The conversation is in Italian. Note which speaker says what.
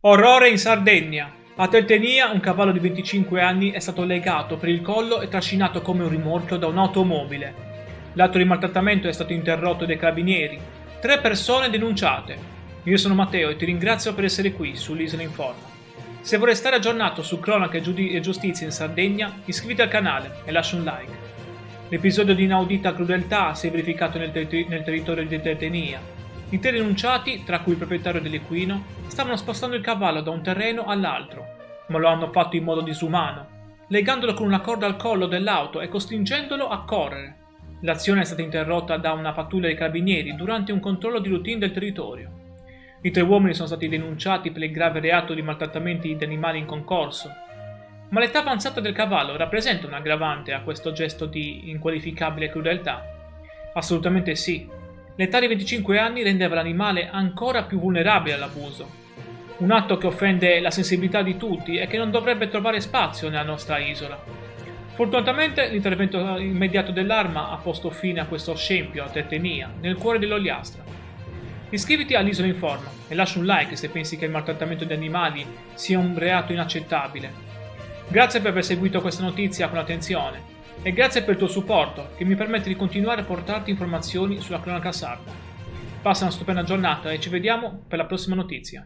Speaker 1: Orrore in Sardegna. A Teltenia un cavallo di 25 anni è stato legato per il collo e trascinato come un rimorchio da un'automobile. L'atto di maltrattamento è stato interrotto dai carabinieri. 3 persone denunciate. Io sono Matteo e ti ringrazio per essere qui sull'Isola Informa. Se vorrei stare aggiornato su cronache e giustizia in Sardegna, iscriviti al canale e lascia un like. L'episodio di inaudita crudeltà si è verificato nel territorio di Teltenia. I 3 denunciati, tra cui il proprietario dell'equino, stavano spostando il cavallo da un terreno all'altro, ma lo hanno fatto in modo disumano, legandolo con una corda al collo dell'auto e costringendolo a correre. L'azione è stata interrotta da una pattuglia dei carabinieri durante un controllo di routine del territorio. I 3 uomini sono stati denunciati per il grave reato di maltrattamenti di animali in concorso. Ma l'età avanzata del cavallo rappresenta un aggravante a questo gesto di inqualificabile crudeltà? Assolutamente sì. L'età di 25 anni rendeva l'animale ancora più vulnerabile all'abuso. Un atto che offende la sensibilità di tutti e che non dovrebbe trovare spazio nella nostra isola. Fortunatamente l'intervento immediato dell'Arma ha posto fine a questo scempio a Teltenia, nel cuore dell'Ogliastra. Iscriviti all'Isola Informa e lascia un like se pensi che il maltrattamento di animali sia un reato inaccettabile. Grazie per aver seguito questa notizia con attenzione e grazie per il tuo supporto che mi permette di continuare a portarti informazioni sulla cronaca sarda. Passa una stupenda giornata e ci vediamo per la prossima notizia.